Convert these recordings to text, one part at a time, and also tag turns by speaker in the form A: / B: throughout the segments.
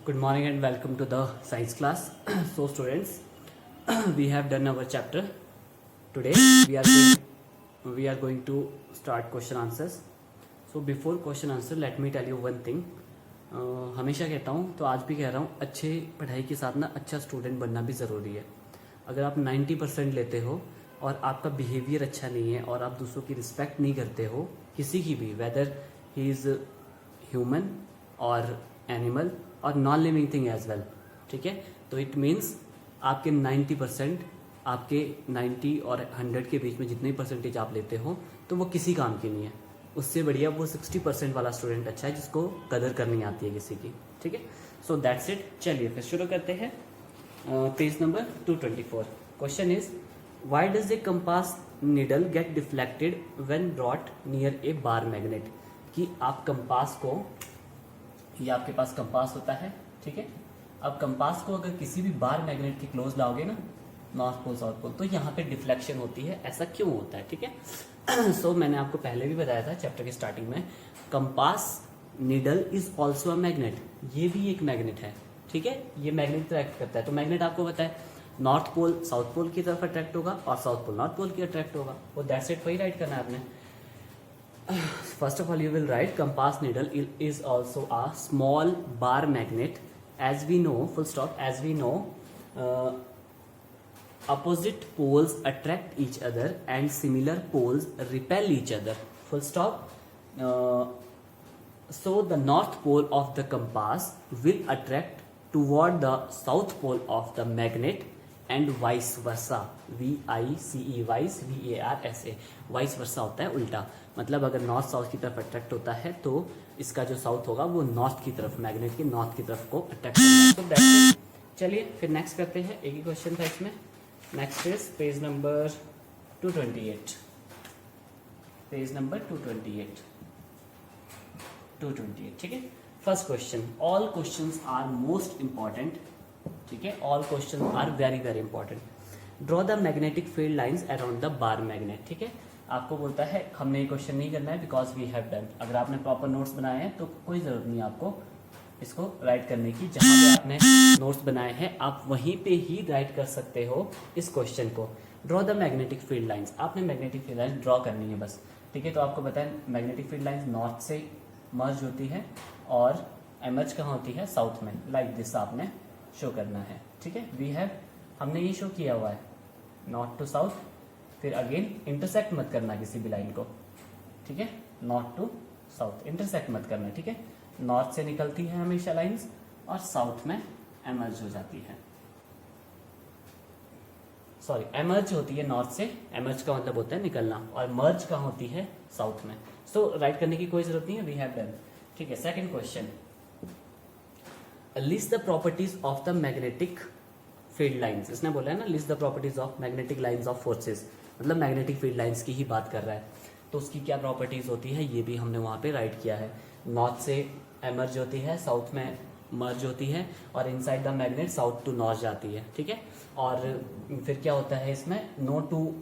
A: Good morning and welcome to the science class. So students, we have done our chapter. Today we are going to start question answers. So before question answer, let me tell you one thing. हमेशा कहता हूँ तो आज भी कह रहा हूँ, अच्छे पढ़ाई के साथ ना अच्छा स्टूडेंट बनना भी ज़रूरी है. अगर आप 90% लेते हो और आपका बिहेवियर अच्छा नहीं है और आप दूसरों की रिस्पेक्ट नहीं करते हो, किसी की भी, वेदर ही इज़ ह्यूमन और एनिमल और non living thing as well, ठीक है, तो इट मीन्स आपके 90%, आपके 90 और 100 के बीच में जितने परसेंटेज आप लेते हो तो वो किसी काम की नहीं है. उससे बढ़िया वो 60% वाला स्टूडेंट अच्छा है जिसको कदर करनी आती है किसी की. ठीक है, सो दैट्स इट. चलिए फिर शुरू करते हैं. Page number 224. Question is, why does a compass needle get deflected when brought near a bar magnet. कि आप कंपास को, ये आपके पास कंपास होता है, ठीक है, अब कंपास को अगर किसी भी बार मैग्नेट के क्लोज लाओगे ना, नॉर्थ पोल साउथ पोल, तो यहाँ पे डिफ्लेक्शन होती है. ऐसा क्यों होता है? ठीक है, सो मैंने आपको पहले भी बताया था चैप्टर के स्टार्टिंग में, compass needle is also a magnet. ये भी एक मैग्नेट है, ठीक है, ये मैग्नेट अट्रैक्ट करता है. तो मैग्नेट आपको पता है नॉर्थ पोल साउथ पोल की तरफ अट्रैक्ट होगा और साउथ पोल नॉर्थ पोल की अट्रैक्ट होगा. वो दैट्स इट, वही राइट करना है आपने. First of all, you will write compass needle is also a small bar magnet. As we know, full stop. As we know, opposite poles attract each other and similar poles repel each other. Full stop. So the north pole of the compass will attract toward the south pole of the magnet and vice versa. VICE, vice, VARSA, vice versa होता है उल्टा. मतलब अगर north south की तरफ attract होता है तो इसका जो साउथ होगा वो नॉर्थ की तरफ, मैग्नेट के नॉर्थ की तरफ को अट्रैक्ट करेगा. तो दैट्स इट. चलिए फिर नेक्स्ट करते हैं. एक ही क्वेश्चन था इसमें. Next is page number 228. Page number 228. ठीक है. First question, all questions are most important. ठीक है, all question are very very important. Draw the magnetic field lines around the bar magnet. ठीक है, आपको बोलता है हमने ये क्वेश्चन नहीं करना है बिकॉज वी हैव डन. अगर आपने प्रॉपर नोट्स बनाए हैं तो कोई ज़रूरत नहीं आपको इसको राइट करने की. जहाँ पे आपने नोट्स बनाए हैं आप वहीं पे ही राइट कर सकते हो इस क्वेश्चन को. Draw the magnetic field lines. आपने मैग्नेटिक फील्ड लाइंस ड्रॉ करनी है बस. ठीक है, तो आपको बताएं मैग्नेटिक फील्ड लाइंस नॉर्थ से मर्ज होती है और एमर्ज कहाँ होती है? साउथ में. लाइक दिस आपने शो करना है. ठीक है, वी हैव, हमने ये शो किया हुआ है नॉर्थ टू साउथ. फिर अगेन इंटरसेक्ट मत करना किसी भी लाइन को. ठीक है, नॉर्थ टू साउथ इंटरसेक्ट मत करना. ठीक है, नॉर्थ से निकलती है हमेशा लाइंस और साउथ में एमर्ज हो जाती है. सॉरी, एमर्ज होती है नॉर्थ से. एमर्ज का मतलब होता है निकलना और मर्ज कहाँ होती है? साउथ में. सो राइट करने की कोई जरूरत नहीं है, वी हैव डन. ठीक है, second question, list the properties of the magnetic field lines. इसने बोला है ना list the properties of magnetic lines of forces, मतलब मैग्नेटिक फील्ड लाइंस की ही बात कर रहा है. तो उसकी क्या प्रॉपर्टीज होती है ये भी हमने वहाँ पे राइट किया है. नॉर्थ से एमर्ज होती है, साउथ में मर्ज होती है और inside the magnet south to north जाती है. ठीक है, और फिर क्या होता है इसमें, नो टू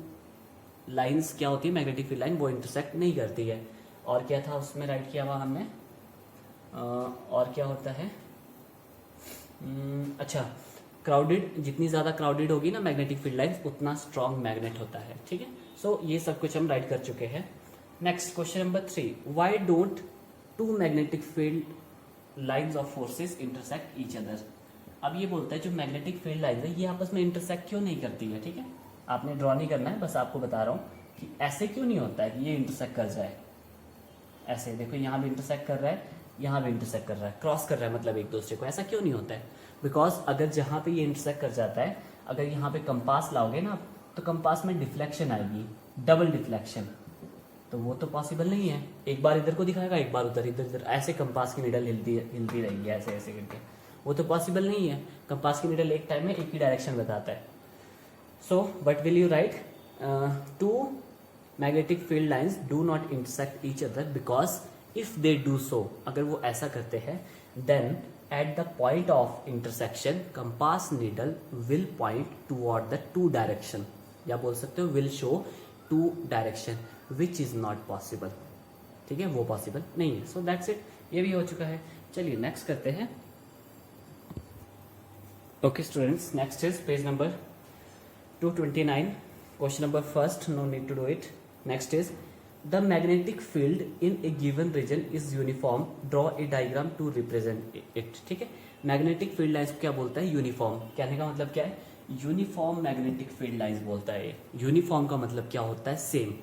A: लाइंस क्या होती है मैग्नेटिक फील्ड लाइन, वो इंटरसेक्ट नहीं करती है. और क्या था उसमें राइट किया हुआ हमने, और क्या होता है, अच्छा, क्राउडेड, जितनी ज़्यादा क्राउडेड होगी ना मैग्नेटिक फील्ड लाइंस उतना स्ट्रॉन्ग मैग्नेट होता है. ठीक है, सो ये सब कुछ हम राइट कर चुके हैं. Next question number 3, why don't two magnetic field lines of forces intersect each other. अब ये बोलता है जो मैग्नेटिक फील्ड लाइंस है ये आपस में इंटरसेक्ट क्यों नहीं करती है. ठीक है, आपने ड्रॉ नहीं करना है, बस आपको बता रहा हूँ कि ऐसे क्यों नहीं होता है कि ये इंटरसेक्ट कर जाए. ऐसे देखो, यहाँ भी इंटरसेक्ट कर रहा है, यहाँ भी इंटरसेक्ट कर रहा है, क्रॉस कर रहा है मतलब एक दूसरे को. ऐसा क्यों नहीं होता है? बिकॉज अगर जहाँ पे ये इंटरसेक्ट कर जाता है, अगर यहाँ पे कंपास लाओगे ना तो कंपास में डिफ्लेक्शन आएगी, डबल डिफ्लेक्शन, तो वो तो पॉसिबल नहीं है. एक बार इधर को दिखाएगा, एक बार उधर, इधर इधर, ऐसे कंपास की नीडल हिलती रहेगी ऐसे ऐसे करके, वो तो पॉसिबल नहीं है. कंपास की नीडल एक टाइम में एक ही डायरेक्शन बताता है. So what will you write, two magnetic field lines do not intersect each other because if they do so, अगर वो ऐसा करते हैं, then at the point of intersection compass needle will point toward the two direction, या बोल सकते हो will show two direction which is not possible. ठीक है, वो पॉसिबल नहीं है. सो दैट्स इट, ये भी हो चुका है. चलिए नेक्स्ट करते हैं. Okay students, next is page number 229. Question number first, no need to do it. Next is the magnetic field in a given region is uniform. Draw a diagram to represent it. ठीक है, magnetic field lines को क्या बोलता है? Uniform. कहने का मतलब क्या है? यूनिफॉर्म मैग्नेटिक फील्ड लाइंस बोलता है. यूनिफॉर्म का मतलब क्या होता है? सेम.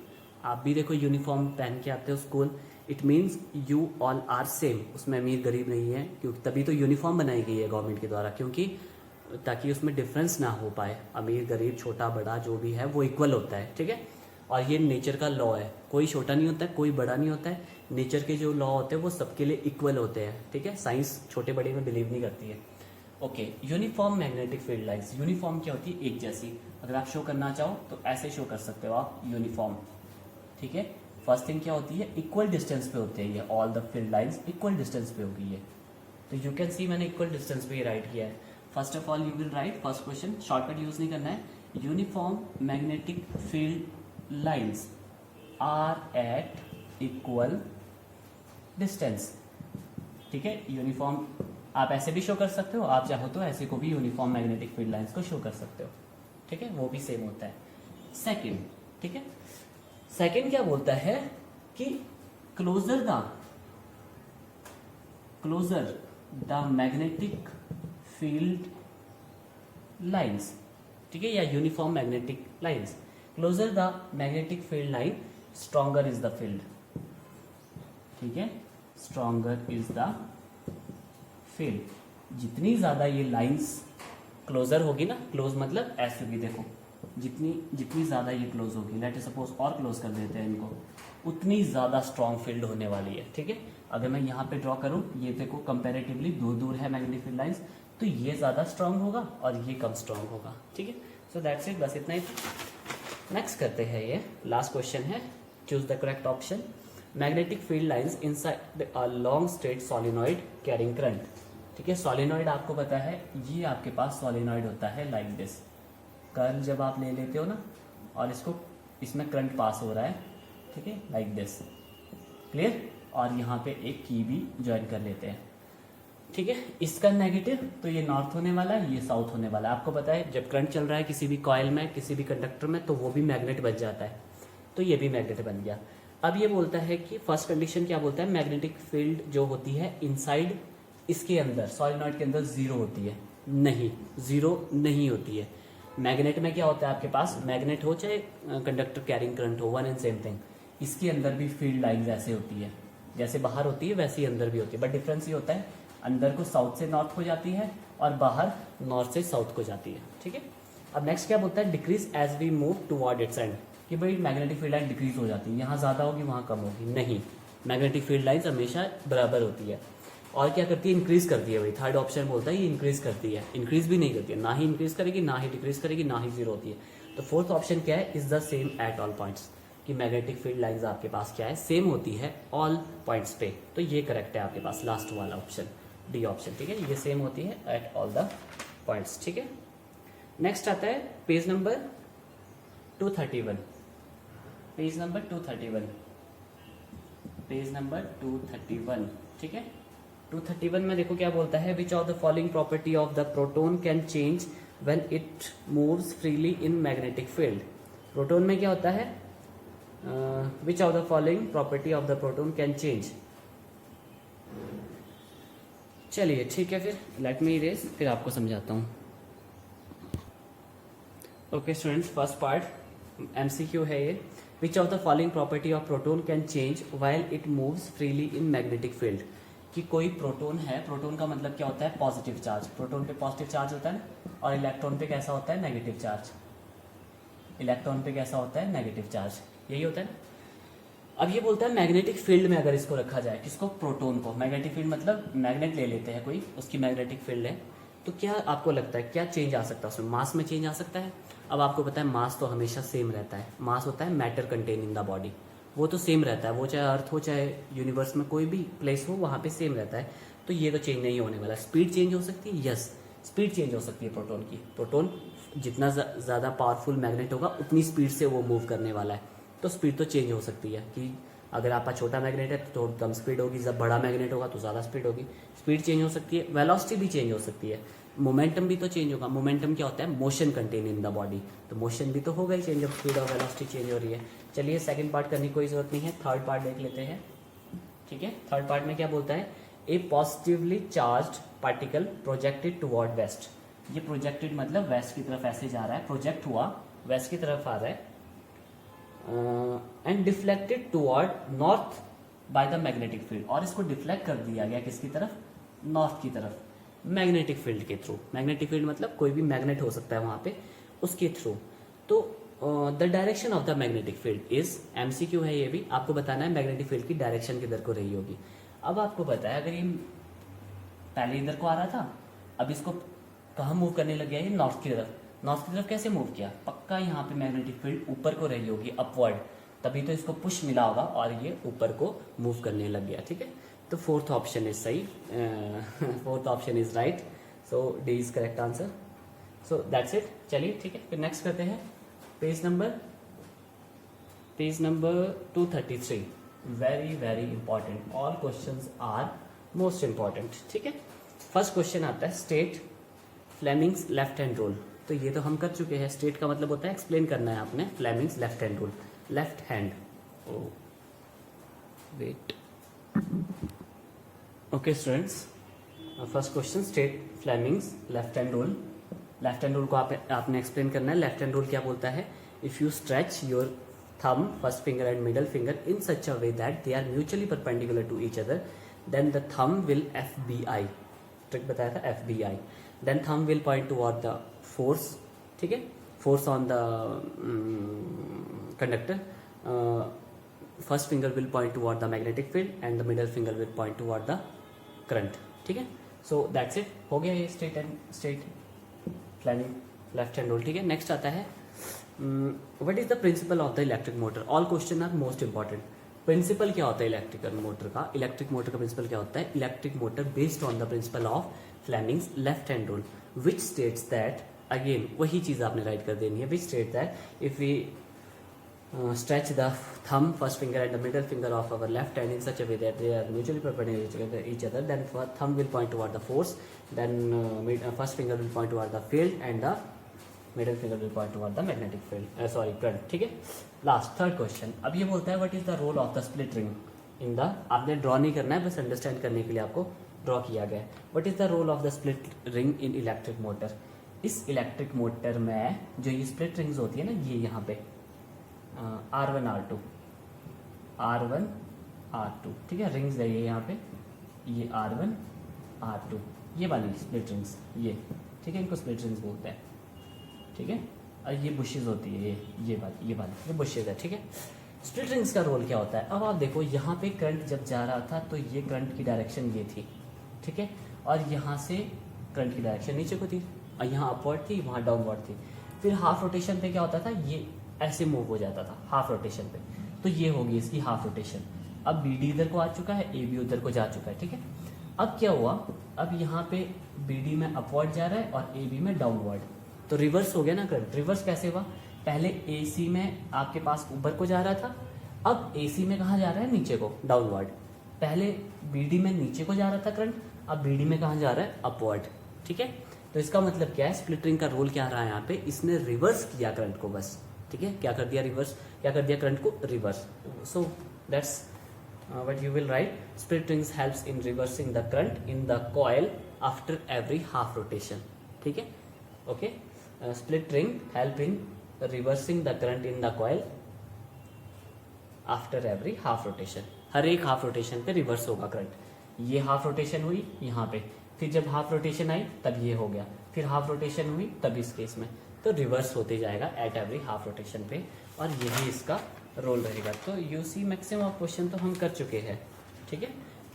A: आप भी देखो यूनिफॉर्म पहन के आते हो school, it means you all are same. उसमें अमीर गरीब नहीं है, क्योंकि तभी तो यूनिफॉर्म बनाई गई है गवर्नमेंट के द्वारा, क्योंकि ताकि उसमें डिफरेंस ना हो पाए. अमीर गरीब छोटा बड़ा जो भी है वो इक्वल होता है. ठीक है, और ये नेचर का लॉ है. कोई छोटा नहीं होता है, कोई बड़ा नहीं होता है. नेचर के जो लॉ होते हैं वो सबके लिए इक्वल होते हैं. ठीक है, साइंस छोटे बड़े में बिलीव नहीं करती है. Okay, uniform magnetic field lines. Uniform क्या होती है? एक जैसी. अगर आप शो करना चाहो तो ऐसे शो कर सकते हो आप, यूनिफॉर्म. ठीक है, फर्स्ट थिंग क्या होती है? इक्वल डिस्टेंस पे होते हैं ये. All the field lines equal distance पे होगी ये. तो यू कैन सी मैंने इक्वल डिस्टेंस पे राइट किया है. First of all you will write first question, shortcut use नहीं करना है. Uniform magnetic field lines are at equal distance. ठीक है, यूनिफॉर्म आप ऐसे भी शो कर सकते हो, आप चाहो तो ऐसे को भी यूनिफॉर्म मैग्नेटिक फील्ड लाइंस को शो कर सकते हो. ठीक है, वो भी सेम होता है. सेकंड, ठीक है, सेकंड क्या बोलता है कि closer the magnetic field lines. ठीक है, या uniform magnetic lines. Closer the magnetic field line stronger is the field. ठीक है, स्ट्रॉन्गर इज द फील्ड. जितनी ज्यादा ये लाइंस क्लोजर होगी ना, क्लोज मतलब ऐसे होगी, देखो जितनी ज्यादा ये क्लोज होगी, लेट सपोज और क्लोज कर देते हैं इनको, उतनी ज्यादा स्ट्रॉन्ग फील्ड होने वाली है. ठीक है, अगर मैं यहाँ पे ड्रॉ करूँ, ये देखो कंपैरेटिवली दूर दूर है मैग्नेटिक फील्ड लाइंस, तो ये ज्यादा स्ट्रॉन्ग होगा और ये कम स्ट्रॉन्ग होगा. ठीक है, सो दैट्स इट, बस इतना ही. नेक्स्ट करते हैं, ये लास्ट क्वेश्चन है. Choose the correct option. Magnetic field lines inside a long straight solenoid carrying current. ठीक है, सोलिनॉइड आपको पता है, ये आपके पास सोलिनॉइड होता है लाइक दिस. कर्ल जब आप ले लेते हो ना, और इसमें करंट पास हो रहा है. ठीक है, लाइक दिस. क्लियर. और यहाँ पे एक की भी ज्वाइन कर लेते हैं. ठीक है, इसका नेगेटिव तो ये नॉर्थ होने वाला है, ये साउथ होने वाला है. आपको पता है जब करंट चल रहा है किसी भी कॉइल में, किसी भी कंडक्टर में, तो वो भी मैग्नेट बन जाता है. तो ये भी मैग्नेट बन गया. अब ये बोलता है कि फर्स्ट कंडीशन क्या बोलता है? मैग्नेटिक फील्ड जो होती है इनसाइड, इसके अंदर सोलिनॉइड के अंदर जीरो होती है. नहीं, जीरो नहीं होती है. मैग्नेट में क्या होता है आपके पास? मैग्नेट हो चाहे कंडक्टर कैरिंग करंट हो, वन एंड सेम थिंग. इसके अंदर भी फील्ड लाइंस ऐसे होती है, जैसे बाहर होती है वैसे ही अंदर भी होती है. बट डिफरेंस ये होता है, अंदर को साउथ से नॉर्थ को जाती है और बाहर नॉर्थ से साउथ को जाती है. ठीक है, अब नेक्स्ट क्या बोलता है? Decrease as we move toward its end. कि भाई मैग्नेटिक फील्ड लाइन डिक्रीज हो जाती है, यहाँ ज्यादा होगी वहाँ कम होगी. नहीं, मैग्नेटिक फील्ड लाइन्स हमेशा बराबर होती है. और क्या करती है? इंक्रीज करती है. भाई थर्ड ऑप्शन बोलता है ये इंक्रीज करती है. इंक्रीज भी नहीं करती है, ना ही इंक्रीज करेगी, ना ही डिक्रीज करेगी, ना ही जीरो होती है. तो फोर्थ ऑप्शन क्या है? Is the same at all points. कि मैग्नेटिक फील्ड लाइंस आपके पास क्या है? सेम होती है ऑल पॉइंट्स पे. तो ये करेक्ट है आपके पास, लास्ट वाला ऑप्शन, डी ऑप्शन. ठीक है, ये सेम होती है एट ऑल द पॉइंट्स. ठीक है, नेक्स्ट आता है page number 231. Page number 231. Page number 231. ठीक है, 231 में देखो क्या बोलता है? Which of the following property of the proton can change when it moves freely in magnetic field. Proton में क्या होता है? Which of the following property of the proton can change. चलिए ठीक है, फिर लेट मी इरेज, फिर आपको समझाता हूँ. Okay students, first part MCQ है ये. Which of the following property of proton can change while it moves freely in magnetic field. कि कोई प्रोटोन है, प्रोटोन का मतलब क्या होता है? Positive charge. प्रोटोन पे पॉजिटिव चार्ज होता है, और इलेक्ट्रॉन पे कैसा होता है? Negative charge. इलेक्ट्रॉन पे कैसा होता है? Negative charge. यही होता है. अब ये बोलता है मैग्नेटिक फील्ड में अगर इसको रखा जाए, किसको? प्रोटोन को. मैग्नेटिक फील्ड मतलब मैग्नेट ले लेते हैं कोई, उसकी मैग्नेटिक फील्ड है, तो क्या आपको लगता है क्या चेंज आ सकता है उसमें? मास में चेंज आ सकता है. अब आपको पता है मास तो हमेशा सेम रहता है. मास होता है matter contain in the body, वो तो सेम रहता है. वो चाहे अर्थ हो, चाहे यूनिवर्स में कोई भी प्लेस हो, वहाँ पे सेम रहता है. तो ये तो चेंज नहीं होने वाला. स्पीड चेंज हो सकती है, यस, स्पीड चेंज हो सकती है प्रोटोन की. प्रोटोन जितना ज़्यादा पावरफुल मैग्नेट होगा उतनी स्पीड से वो मूव करने वाला है. तो स्पीड तो चेंज हो सकती है. कि अगर आपका छोटा मैग्नेट है तो कम स्पीड होगी, जब बड़ा मैग्नेट होगा तो ज़्यादा स्पीड होगी. स्पीड चेंज हो सकती है, वेलोसिटी भी चेंज हो सकती है. मोमेंटम भी तो चेंज होगा। मोमेंटम क्या होता है? Motion contain in the body, तो मोशन भी तो होगा ही चेंज, ऑफ स्पीड और वेलोसिटी चेंज हो रही है। चलिए सेकंड पार्ट करने की कोई जरूरत नहीं है, थर्ड पार्ट देख लेते हैं। ठीक है, थर्ड पार्ट में क्या बोलता है? A positively charged particle projected toward west. ये प्रोजेक्टेड मतलब वेस्ट की तरफ ऐसे जा रहा है, प्रोजेक्ट हुआ वेस्ट की तरफ आ रहा है, and deflected toward north by the magnetic field, और इसको डिफ्लेक्ट कर दिया गया किसकी तरफ? नॉर्थ की तरफ, मैग्नेटिक फील्ड के थ्रू। मैग्नेटिक फील्ड मतलब कोई भी मैग्नेट हो सकता है वहां पे, उसके थ्रू। तो the direction of the magnetic field is, MCQ है ये भी, आपको बताना है मैग्नेटिक फील्ड की डायरेक्शन किधर को रही होगी। अब आपको पता है, अगर ये पहले इधर को आ रहा था, अब इसको कहाँ मूव करने लग गया? ये नॉर्थ की तरफ। नॉर्थ की तरफ कैसे मूव किया? पक्का यहाँ पे मैग्नेटिक फील्ड ऊपर को रही होगी, अपवर्ड, तभी तो इसको पुश मिला होगा और ये ऊपर को मूव करने लग गया। ठीक है, तो फोर्थ ऑप्शन इज सही, fourth option is right, so D is correct answer. So that's it. चलिए ठीक है, फिर नेक्स्ट करते हैं page number 233। Very very important, all questions are most important. ठीक है, फर्स्ट क्वेश्चन आता है state Fleming's left hand rule. तो ये तो हम कर चुके हैं। स्टेट का मतलब होता है एक्सप्लेन करना है आपने, Fleming's left hand rule, left hand, oh wait, okay students, first question state Fleming's left hand rule. Left hand rule को आपने एक्सप्लेन करना है। लेफ्ट हैंड रूल क्या बोलता है? If you stretch your thumb, first finger and middle finger in such a way that they are mutually perpendicular to each other, then the thumb will FBI, trick बताया था FBI, then thumb will point toward the force. ठीक है, force on the conductor, first finger will point toward the magnetic field and the middle finger will point toward the current. ठीक है, so that's it, हो गया ये state Fleming left hand rule. ठीक है, next आता है what is the principle of the electric motor. All question are most important. Principle क्या होता है इलेक्ट्रिकल मोटर का? इलेक्ट्रिक मोटर का प्रिंसिपल क्या होता है? Electric motor based on the principle of Fleming's left hand rule, which states that, again वही चीज आपने राइट कर देनी है, which state that if we stretch the thumb, first finger and the middle finger of our left hand in such a way that they are mutually perpendicular to each other, then thumb will point toward the force, then first finger will point toward the field and the middle finger will point toward the magnetic field, current. ठीक है, last third question. अब ये बोलता है what is the role of the split ring in the, आपने draw नहीं करना है, बस अंडरस्टैंड करने के लिए आपको ड्रॉ किया गया है। What is the role of the split ring in electric motor. इस इलेक्ट्रिक मोटर में जो ये स्प्लिट रिंग्स होती है ना, ये यहाँ पे R1 R2, ठीक है, रिंग्स है ये यहाँ पे, ये R1 R2, ये वाली स्प्लिट रिंग्स, ये ठीक है, इनको स्प्लिट रिंग्स बोलते हैं। ठीक है, और ये बुशेज होती है, ये वाली ये बुशेज है। ठीक है, स्प्लिट रिंग्स का रोल क्या होता है? अब आप देखो, यहाँ पे करंट जब जा रहा था तो ये करंट की डायरेक्शन ये थी, ठीक है, और यहाँ से करंट की डायरेक्शन नीचे को थी, और यहाँ अपवर्ड थी, वहाँ डाउनवर्ड थी। फिर हाफ रोटेशन पे क्या होता था? ये ऐसे मूव हो जाता था हाफ रोटेशन पे, तो ये होगी इसकी हाफ रोटेशन। अब BD इधर को आ चुका है, AB उधर को जा चुका है। ठीक है, अब क्या हुआ? अब यहाँ पे BD में अपवर्ड जा रहा है और AB में डाउनवर्ड, तो रिवर्स हो गया ना करंट। रिवर्स कैसे हुआ? पहले AC में आपके पास ऊपर को जा रहा था, अब AC में कहाँ जा रहा है? नीचे को, डाउनवर्ड। पहले BD में नीचे को जा रहा था करंट, अब BD में कहाँ जा रहा है? अपवर्ड। ठीक है, तो इसका मतलब क्या है? स्प्लिट रिंग का रोल क्या रहा है यहाँ पे? इसने रिवर्स किया करंट को बस। ठीक है, क्या कर दिया? रिवर्स। क्या कर दिया? करंट को reverse. So that's what you will write, split rings helps in reversing the current in the coil after every half rotation. ठीक है, okay, split ring help in reversing the current in the coil after every half rotation. हर एक half rotation पे reverse होगा current. ये half rotation हुई यहाँ पे, फिर जब हाफ रोटेशन आई तब ये हो गया, फिर हाफ रोटेशन हुई तब इस केस में, तो रिवर्स होते जाएगा एट एवरी हाफ रोटेशन पे, और यही इसका रोल रहेगा। तो यू सी मैक्सिमम क्वेश्चन तो हम कर चुके हैं। ठीक है,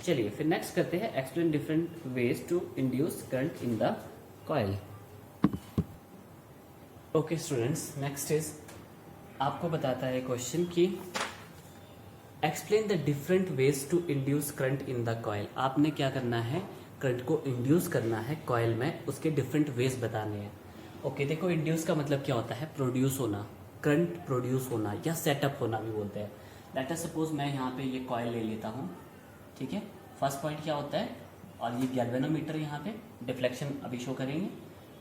A: चलिए फिर नेक्स्ट करते हैं, explain different ways to induce current in the coil. Okay students, next is, आपको बताता है क्वेश्चन कि explain the different ways to induce current in the coil. आपने क्या करना है? करंट को इंड्यूस करना है कॉइल में, उसके डिफरेंट वेज बताने हैं। ओके, देखो, इंड्यूस का मतलब क्या होता है? प्रोड्यूस होना, करंट प्रोड्यूस होना या सेटअप होना भी बोलते हैं। लेट अस सपोज मैं यहाँ पे ये कॉइल ले लेता हूँ। ठीक है, फर्स्ट पॉइंट क्या होता है? और ये गैल्वेनोमीटर यहाँ पे डिफ्लेक्शन अभी शो करेंगे।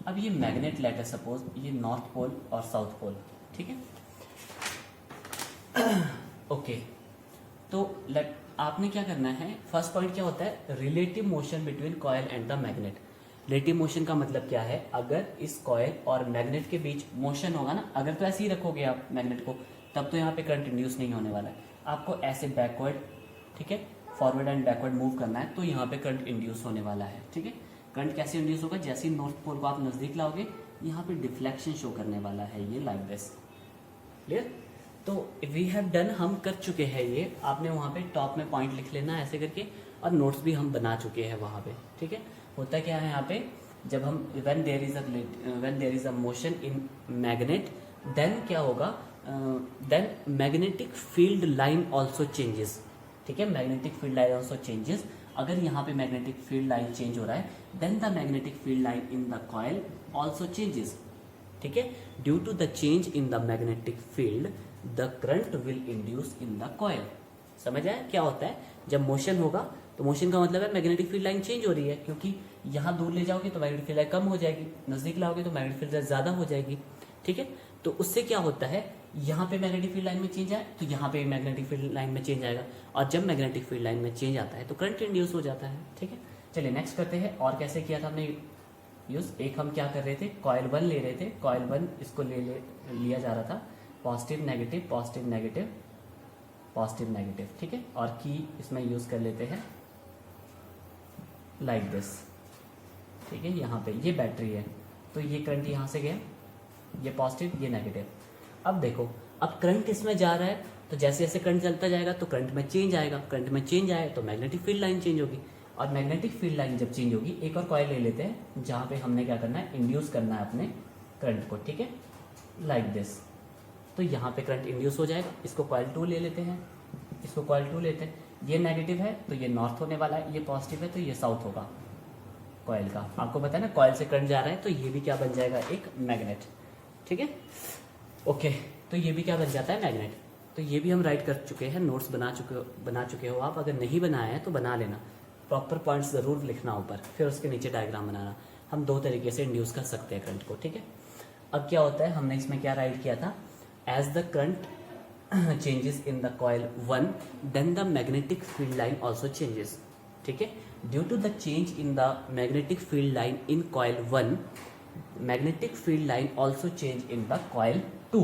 A: अब ये मैग्नेट लेटर सपोज ये नॉर्थ पोल और साउथ पोल, ठीक है। ओके तो लेट आपने क्या करना है, फर्स्ट पॉइंट क्या होता है, relative motion between coil and the magnet. Relative motion का मतलब क्या है, अगर इस कॉइल और मैग्नेट के बीच मोशन होगा ना, अगर तो ऐसे ही रखोगे आप मैग्नेट को, तब तो यहाँ पे करंट इंड्यूस नहीं होने वाला है। आपको ऐसे बैकवर्ड, ठीक है, फॉरवर्ड एंड बैकवर्ड मूव करना है तो यहाँ पे करंट इंड्यूस होने वाला है, ठीक है। करंट कैसे इंड्यूस होगा, जैसे ही नॉर्थ पोल को आप नजदीक लाओगे यहाँ पे डिफ्लेक्शन शो करने वाला है, ये लाइक दिस। क्लियर। तो वी हैव डन, हम कर चुके हैं ये। आपने वहाँ पे टॉप में पॉइंट लिख लेना ऐसे करके, और नोट्स भी हम बना चुके हैं वहाँ पे, ठीक है। होता क्या है यहाँ पे, जब हम when there is a motion in magnet, then क्या होगा, then magnetic field line also changes, ठीक है। Magnetic field line also changes. अगर यहाँ पे मैग्नेटिक फील्ड लाइन चेंज हो रहा है, then the magnetic field line in the coil also changes, ठीक है। Due to the change in the magnetic field the current will induce in the coil. समझ आया क्या होता है, जब मोशन होगा तो मोशन का मतलब है मैग्नेटिक फील्ड लाइन चेंज हो रही है, क्योंकि यहाँ दूर ले जाओगे तो मैग्नेटिक फील्ड लाइन कम हो जाएगी, नजदीक लाओगे तो मैग्नेटिक फील्ड लाइन ज्यादा हो जाएगी, ठीक है। तो उससे क्या होता है, यहाँ पे मैग्नेटिक फील्ड लाइन में चेंज आए तो यहाँ पे मैग्नेटिक फील्ड लाइन में चेंज आएगा, और जब मैग्नेटिक फील्ड लाइन में चेंज आता है तो करंट इंड्यूस हो जाता है, ठीक है। चलिए नेक्स्ट करते हैं, और कैसे किया था हमने यूज। एक हम क्या कर रहे थे, कॉइल 1 ले रहे थे, कॉइल 1 इसको लिया जा रहा था, positive negative positive negative positive negative, ठीक है। और की इसमें यूज कर लेते हैं लाइक दिस, ठीक है। यहाँ पे ये बैटरी है तो ये करंट यहाँ से गया, ये पॉजिटिव ये नेगेटिव। अब देखो, अब करंट इसमें जा रहा है तो जैसे जैसे करंट चलता जाएगा तो करंट में चेंज आएगा, करंट में चेंज आए तो मैग्नेटिक फील्ड लाइन चेंज होगी, और मैग्नेटिक फील्ड लाइन जब चेंज होगी, एक और कॉइल ले लेते हैं जहाँ पे हमने क्या करना है, इंड्यूस करना है अपने करंट को, ठीक है, लाइक दिस। तो यहाँ पे करंट इंड्यूस हो जाएगा। इसको कॉइल 2 ले लेते हैं, इसको कॉइल 2 लेते हैं, ये नेगेटिव है तो ये नॉर्थ होने वाला है, ये पॉजिटिव है तो ये साउथ होगा कॉइल का। आपको पता है ना, कॉइल से करंट जा रहा है तो ये भी क्या बन जाएगा, एक मैग्नेट, ठीक है। ओके तो ये भी क्या बन जाता है, मैग्नेट। तो ये भी हम राइट कर चुके हैं, नोट्स बना चुके हो आप। अगर नहीं बनाया है तो बना लेना, प्रॉपर पॉइंट्स जरूर लिखना ऊपर, फिर उसके नीचे डायग्राम बनाना। हम 2 तरीके से इंड्यूस कर सकते हैं करंट को, ठीक है। अब क्या होता है, हमने इसमें क्या राइट किया था, as the current changes in the coil 1 then the magnetic field line also changes, ठीक है। Due to the change in the magnetic field line in coil 1 magnetic field line also change in the coil 2.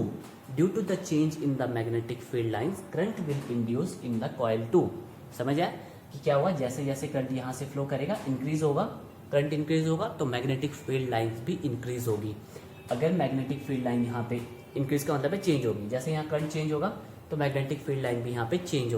A: Due to the change in the magnetic field lines, current will induce in the coil 2. समझ आया कि क्या हुआ, जैसे जैसे current यहाँ से flow करेगा, इंक्रीज होगा, करंट इंक्रीज होगा तो मैग्नेटिक फील्ड लाइंस भी इंक्रीज होगी। अगर मैग्नेटिक फील्ड लाइन यहाँ पे इंक्रीज का मतलब है चेंज होगी, जैसे यहाँ करंट चेंज होगा तो मैग्नेटिक फील्ड लाइन भी यहाँ पे चेंज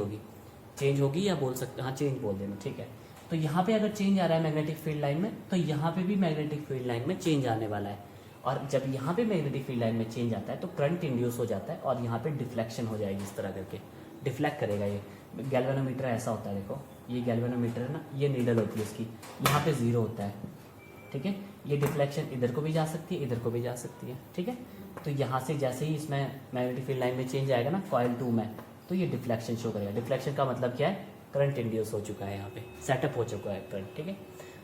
A: होगी या बोल सकते, हाँ चेंज बोल देना, ठीक है। तो यहाँ पे अगर चेंज आ रहा है मैग्नेटिक फील्ड लाइन में, तो यहाँ पे भी मैग्नेटिक फील्ड लाइन में चेंज आने वाला है, और जब यहाँ पे मैग्नेटिक फील्ड लाइन में चेंज आता है तो करंट इंड्यूस हो जाता है, और यहाँ पे डिफ्लेक्शन हो जाएगी, इस तरह करके डिफ्लेक्ट करेगा। ये गैल्वेनोमीटर ऐसा होता है, देखो ये गैल्वेनोमीटर है ना, ये नीडल होती है इसकी, यहाँ पे 0 होता है, ठीक है। ये डिफ्लेक्शन इधर को भी जा सकती है, इधर को भी जा सकती है, ठीक है। तो यहाँ से जैसे ही इसमें मैग्नेटिक फील्ड लाइन में चेंज आएगा ना कॉइल 2 में, तो ये डिफ्लेक्शन शो करेगा। डिफ्लेक्शन का मतलब क्या है, करंट इंड्यूस हो चुका है, यहाँ पे सेटअप हो चुका है करंट, ठीक है।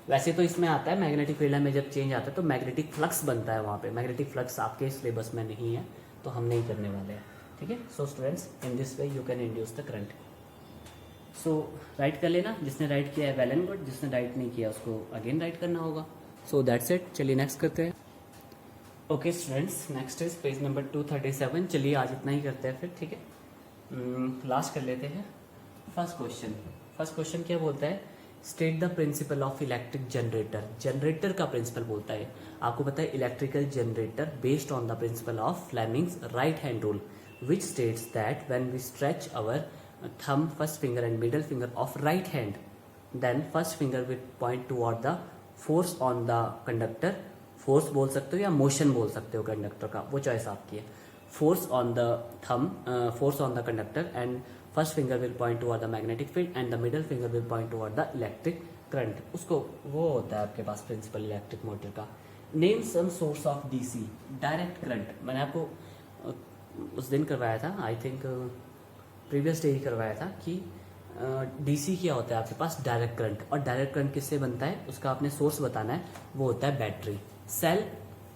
A: वैसे तो इसमें आता है मैग्नेटिक फील्ड में जब चेंज आता है तो मैग्नेटिक फ्लक्स बनता है वहाँ पे। मैग्नेटिक फ्लक्स आपके सिलेबस में नहीं है तो हम नहीं करने वाले हैं, ठीक है। So students, in this way you can induce the current. So right कर लेना, जिसने राइट किया है वेल एंड गुड, जिसने राइट नहीं किया उसको अगेन राइट करना होगा। सो दैट्स इट। चलिए नेक्स्ट करते हैं। Okay students, next is page number 237। चलिए आज इतना ही करते हैं फिर, ठीक है। लास्ट कर लेते हैं फर्स्ट क्वेश्चन क्या बोलता है, state the principle of electric generator. Generator का प्रिंसिपल बोलता है, आपको पता है electrical generator based on the principle of Fleming's right hand rule which states that when we stretch our thumb, first finger and middle finger of right hand, then first finger will point toward the force on the conductor. Force बोल सकते हो या motion बोल सकते हो conductor का, वो choice आपकी है। Force on the thumb, force on the conductor, and first finger will point toward the magnetic field and the middle finger will point toward the electric current. उसको वो होता है आपके पास प्रिंसिपल इलेक्ट्रिक मोटर का। Name some source of DC direct current. मैंने आपको उस दिन करवाया था, आई थिंक प्रीवियस डे ही करवाया था कि डीसी क्या होता है आपके पास, डायरेक्ट करंट, और डायरेक्ट करंट किससे बनता है, उसका आपने सोर्स बताना है, वो होता है बैटरी। सेल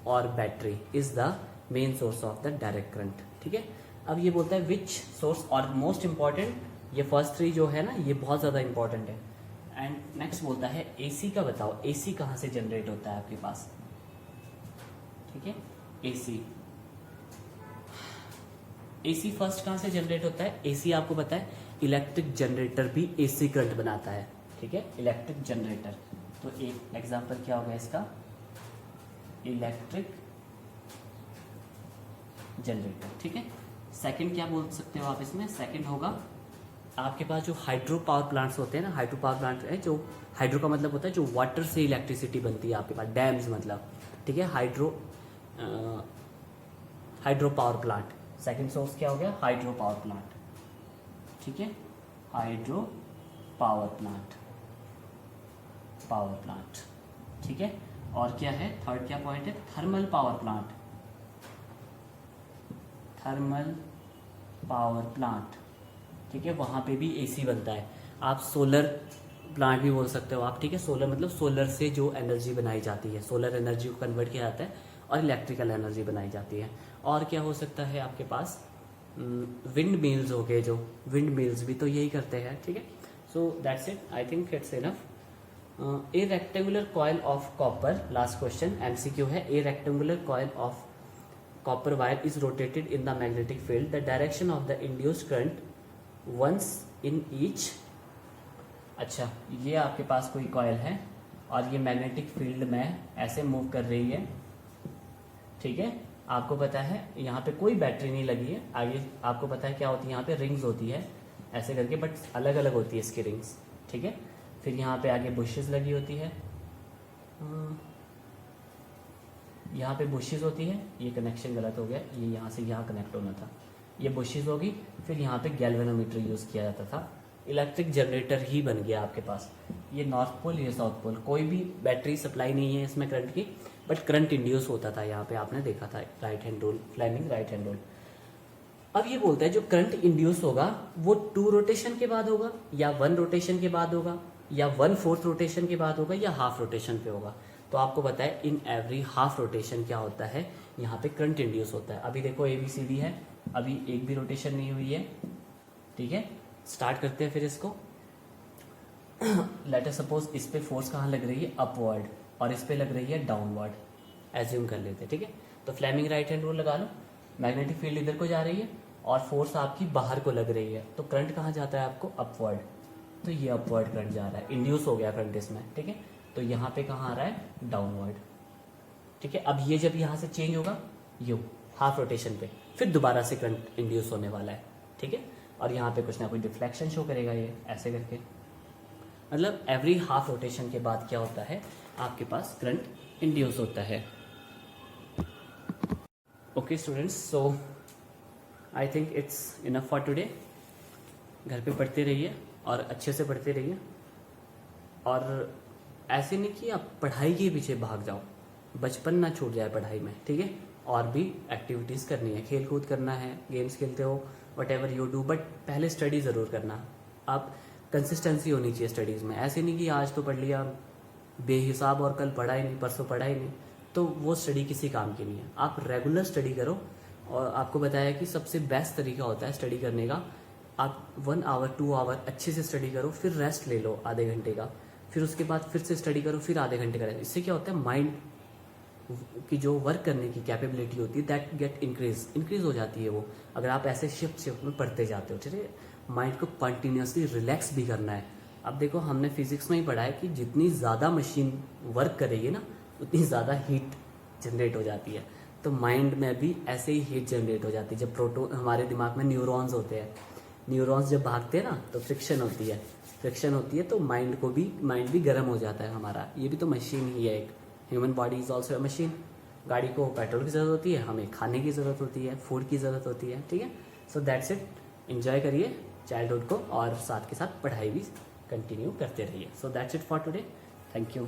A: और battery is the main source of the direct current, ठीक है। अब ये बोलता है विच सोर्स, और मोस्ट इंपॉर्टेंट ये फर्स्ट थ्री जो है ना, ये बहुत ज़्यादा इंपॉर्टेंट है। एंड नेक्स्ट बोलता है एसी का बताओ, एसी कहाँ से जनरेट होता है आपके पास, ठीक है। एसी फर्स्ट कहाँ से जनरेट होता है, एसी आपको पता है इलेक्ट्रिक जनरेटर भी एसी करंट बनाता है, ठीक है, इलेक्ट्रिक जनरेटर। तो एक एग्जांपल क्या होगा इसका, इलेक्ट्रिक जनरेटर, ठीक है। सेकंड क्या बोल सकते हो आप इसमें, सेकंड होगा आपके पास जो हाइड्रो पावर प्लांट्स होते हैं ना, हाइड्रो पावर प्लांट है जो, हाइड्रो का मतलब होता है जो वाटर से इलेक्ट्रिसिटी बनती है आपके पास, डैम्स मतलब, ठीक है, hydro power plant. Second source क्या हो गया, हाइड्रो पावर प्लांट, ठीक है, हाइड्रो पावर प्लांट, ठीक है। और क्या है, थर्ड क्या पॉइंट है, थर्मल पावर प्लांट, ठीक है, वहां पे भी एसी बनता है। आप सोलर प्लांट भी बोल सकते हो आप, ठीक है। सोलर मतलब सोलर से जो एनर्जी बनाई जाती है, सोलर एनर्जी को कन्वर्ट किया जाता है और इलेक्ट्रिकल एनर्जी बनाई जाती है। और क्या हो सकता है आपके पास, विंड मिल्स हो गए, जो विंड मिल्स भी तो यही करते हैं, ठीक है। So that's it, I think it's enough. A rectangular coil of copper, last question MCQ है, a rectangular coil of copper wire is rotated in the magnetic field, the direction of the induced current once in each। अच्छा, ये आपके पास कोई coil है और ये magnetic field में ऐसे मूव कर रही है, ठीक है। आपको पता है यहाँ पे कोई बैटरी नहीं लगी है, आगे आपको पता है क्या होती है, यहाँ पे रिंग्स होती है ऐसे करके, बट अलग अलग होती है इसकी रिंग्स, ठीक है। फिर यहाँ पे आगे बुशेस लगी होती है, यहाँ पे बुशेस होती है, ये कनेक्शन गलत हो गया, ये यहाँ से यहाँ कनेक्ट होना था, ये बुशेस होगी, फिर यहाँ पे गैल्वेनोमीटर यूज़ किया जाता था, इलेक्ट्रिक जनरेटर ही बन गया आपके पास। ये नॉर्थ पोल, ये साउथ पोल, कोई भी बैटरी सप्लाई नहीं है इसमें करंट की, बट करंट इंड्यूस होता था, यहाँ पे आपने देखा था, right hand rule, Fleming right hand rule. अब ये बोलता है जो करंट इंड्यूस होगा वो 2 रोटेशन के बाद होगा, या 1 रोटेशन के बाद होगा, या 1/4 रोटेशन के बाद होगा, या हाफ रोटेशन पे होगा। तो आपको पता है इन एवरी हाफ रोटेशन क्या होता है, यहाँ पे करंट इंड्यूस होता है। अभी देखो ABCD है, अभी एक भी रोटेशन नहीं हुई है, ठीक है। स्टार्ट करते हैं फिर इसको। लेट अस सपोज इस पे फोर्स कहाँ लग रही है, अपवर्ड, और इस पे लग रही है डाउनवर्ड, एज्यूम कर लेते हैं, ठीक है। तो फ्लेमिंग राइट हैंड रूल लगा लो, मैग्नेटिक फील्ड इधर को जा रही है और फोर्स आपकी बाहर को लग रही है, तो करंट कहाँ जाता है आपको, अपवर्ड, तो ये अपवर्ड करंट जा रहा है, इंड्यूस हो गया करंट इसमें, ठीक है। तो यहाँ पे कहाँ आ रहा है, डाउनवर्ड, ठीक है। अब ये जब यहाँ से चेंज होगा यू हाफ रोटेशन पे, फिर दोबारा से करंट इंड्यूस होने वाला है, ठीक है। और यहाँ पे कुछ ना कुछ डिफ्लेक्शन शो करेगा ये ऐसे करके, मतलब एवरी हाफ रोटेशन के बाद क्या होता है आपके पास करंट इंड्यूस होता है। Okay students, so I think it's enough for today. घर पे पढ़ते रहिए और अच्छे से पढ़ते रहिए, और ऐसे नहीं कि आप पढ़ाई के पीछे भाग जाओ, बचपन ना छूट जाए पढ़ाई में, ठीक है। और भी एक्टिविटीज़ करनी है, खेल कूद करना है, गेम्स खेलते हो, what ever you do, but पहले स्टडी ज़रूर करना। आप कंसिस्टेंसी होनी चाहिए स्टडीज़ में, ऐसे नहीं कि आज तो पढ़ लिया बेहिसाब और कल पढ़ा ही नहीं, परसों पढ़ा ही नहीं, तो वो स्टडी किसी काम की नहीं है। आप रेगुलर स्टडी करो, और आपको बताया कि सबसे बेस्ट तरीका होता है स्टडी करने का, आप 1 आवर 2 आवर अच्छे से स्टडी करो, फिर रेस्ट ले लो आधे घंटे का, फिर उसके बाद फिर से स्टडी करो, फिर आधे घंटे का रेस्ट। इससे क्या होता है, माइंड की जो वर्क करने की कैपेबिलिटी होती है दैट गेट इंक्रीज हो जाती है वो। अगर आप ऐसे शिफ्ट में पढ़ते जाते हो, ठीक है, माइंड को कंटिन्यूसली रिलैक्स भी करना है। अब देखो हमने फिजिक्स में ही पढ़ा है कि जितनी ज़्यादा मशीन वर्क करेगी ना, उतनी ज़्यादा हीट जनरेट हो जाती है। तो माइंड में भी ऐसे ही हीट जनरेट हो जाती है। जब प्रोटोन, हमारे दिमाग में न्यूरॉन्स होते हैं, न्यूरॉन्स जब भागते हैं ना तो फ्रिक्शन होती है, तो माइंड भी गर्म हो जाता है हमारा। ये भी तो मशीन ही है एक, human body is also a machine. गाड़ी को पेट्रोल की ज़रूरत होती है, हमें खाने की ज़रूरत होती है, फूड की ज़रूरत होती है, ठीक है। सो दैट्स इट, एंजॉय करिए चाइल्डहुड को, और साथ के साथ पढ़ाई भी कंटिन्यू करते रहिए। सो that's it for today, thank you.